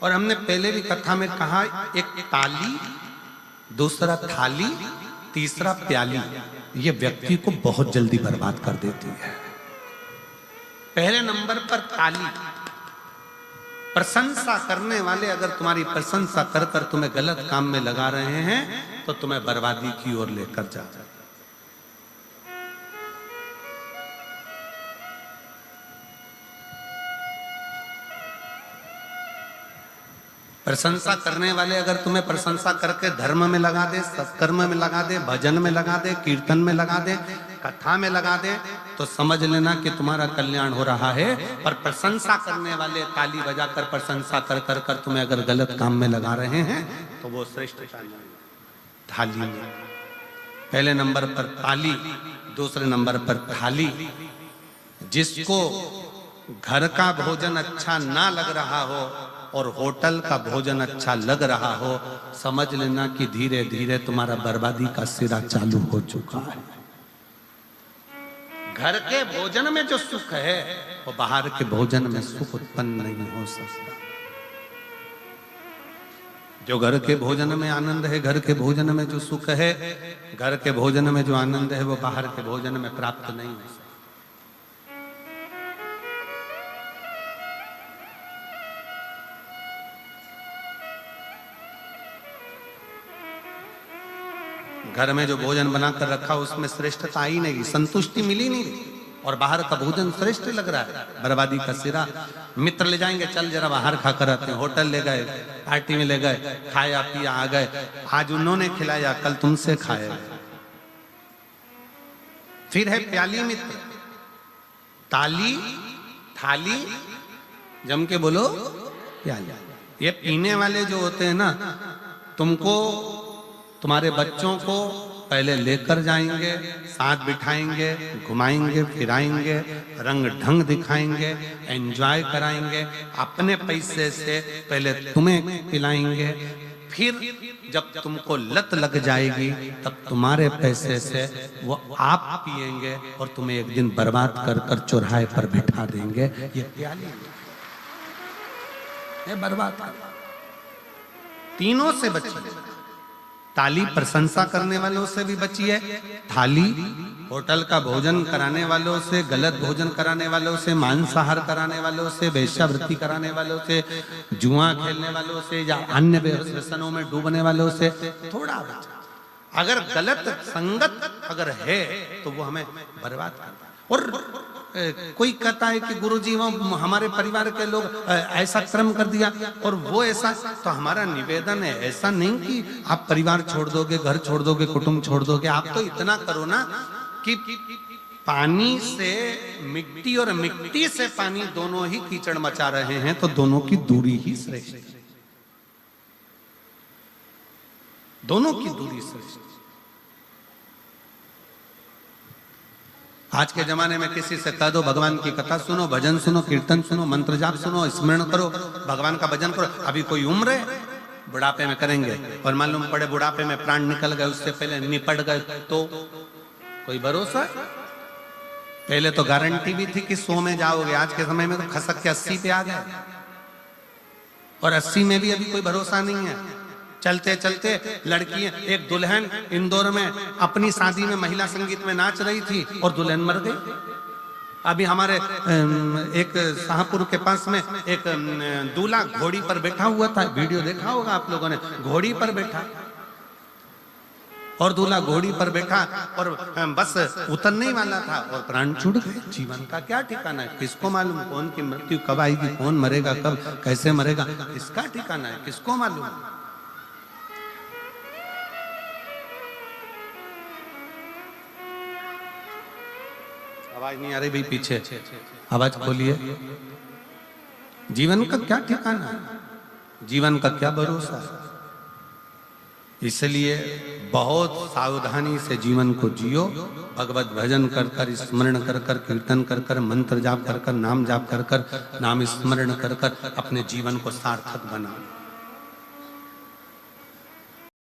और हमने पहले भी कथा में कहा, एक ताली, दूसरा थाली, तीसरा प्याली, ये व्यक्ति को बहुत जल्दी बर्बाद कर देती है। पहले नंबर पर ताली, प्रशंसा करने वाले अगर तुम्हारी प्रशंसा कर कर तुम्हें गलत काम में लगा रहे हैं तो तुम्हें बर्बादी की ओर लेकर जा। प्रशंसा करने वाले अगर तुम्हें प्रशंसा करके धर्म में लगा दे, सत्कर्म में लगा दे, भजन में लगा दे, कीर्तन में लगा दे, कथा में लगा दे, तो समझ लेना कि तुम्हारा कल्याण हो रहा है। पर प्रशंसा करने वाले ताली बजाकर प्रशंसा कर कर कर तुम्हें अगर गलत काम में लगा रहे हैं तो वो श्रेष्ठ थाली में पहले नंबर पर ताली, दूसरे नंबर पर थाली। जिसको घर का भोजन अच्छा ना लग रहा हो और होटल का भोजन अच्छा लग रहा हो, समझ लेना कि धीरे धीरे तुम्हारा बर्बादी का सिरा चालू हो चुका है। घर के भोजन में जो सुख है वो बाहर के भोजन में सुख उत्पन्न नहीं हो सकता। जो घर के भोजन में आनंद है, घर के भोजन में जो सुख है, घर के भोजन में जो आनंद है, वो बाहर के भोजन में प्राप्त नहीं हो सकता। घर में जो भोजन बनाकर रखा उसमें श्रेष्ठता आई नहीं, संतुष्टि मिली नहीं, और बाहर का भोजन श्रेष्ठ लग रहा है, बर्बादी का सिरा। मित्र ले जाएंगे, चल जरा बाहर खा कर आते हैं, होटल ले गए, पार्टी में ले गए, खाया पिया आ गए, आज उन्होंने खिलाया, कल तुमसे खाया। फिर है प्याली मित्र, ताली, थाली, जम के बोलो प्याली। ये पीने वाले जो होते हैं ना, तुमको तुम्हारे बच्चों को पहले लेकर जाएंगे, साथ बिठाएंगे, घुमाएंगे, फिराएंगे, रंग ढंग दिखाएंगे, एंजॉय कराएंगे, अपने पैसे से पहले तुम्हें पिलाएंगे, फिर जब तुमको लत लग जाएगी तब तुम्हारे पैसे से वो आप पिएंगे और तुम्हें एक दिन बर्बाद कर कर चौराहे पर बिठा देंगे। ये प्याली है, बर्बाद। तीनों से बचिए। ताली प्रशंसा करने वालों से भी बचिए, थाली होटल का भोजन कराने वालों से, गलत भोजन कराने वालों से, मांसाहार कराने वालों से, वेश्यावृत्ति कराने वालों से, जुआ खेलने वालों से या अन्य व्यसनों में डूबने वालों से थोड़ा बचा। अगर गलत संगत अगर है तो वो हमें बर्बाद करता है। और कोई कहता है कि गुरुजी वो हमारे परिवार के लोग ऐसा कर्म कर दिया और वो ऐसा, तो हमारा निवेदन है ऐसा नहीं कि आप परिवार छोड़ दोगे, घर छोड़ दोगे, कुटुंब छोड़ दोगे। आप तो इतना करो ना कि पानी से मिट्टी और मिट्टी से पानी दोनों ही कीचड़ मचा रहे हैं, तो दोनों की दूरी ही श्रेष्ठ, दोनों की दूरी श्रेष्ठ। आज के जमाने में किसी से कह दो भगवान की कथा सुनो, भजन सुनो, कीर्तन सुनो, मंत्र जाप सुनो, स्मरण करो, भगवान का भजन करो। अभी कोई उम्र है, बुढ़ापे में करेंगे, और मालूम पड़े बुढ़ापे में प्राण निकल गए, उससे पहले निपट गए, तो कोई भरोसा? पहले तो गारंटी भी थी कि 100 में जाओगे, आज के समय में तो खसक के 80 पे आ गए, और 80 में भी अभी कोई भरोसा नहीं है। चलते चलते लड़की, एक दुल्हन इंदौर में अपनी शादी में महिला संगीत में नाच रही थी और दुल्हन मर गई। अभी हमारे एक शाहपुर के पास में एक दूल्हा घोड़ी पर बैठा हुआ था, वीडियो देखा होगा आप लोगों ने, घोड़ी पर बैठा और दूल्हा घोड़ी पर बैठा और बस उतरने ही वाला था और प्राण छूट गए। जीवन का क्या ठिकाना है, किसको मालूम कौन की मृत्यु कब आएगी, कौन मरेगा कब, कैसे मरेगा, इसका ठिकाना है, किसको मालूम। आवाज नहीं आ रही भाई, पीछे आवाज खोलिए। जीवन का क्या ठिकाना है, जीवन का क्या भरोसा है। इसलिए बहुत सावधानी से जीवन को जियो, भगवत भजन कर कर, स्मरण कर कर, कीर्तन कर कर, मंत्र जाप कर कर, नाम जाप कर कर, नाम स्मरण कर कर अपने जीवन को सार्थक बनाओ।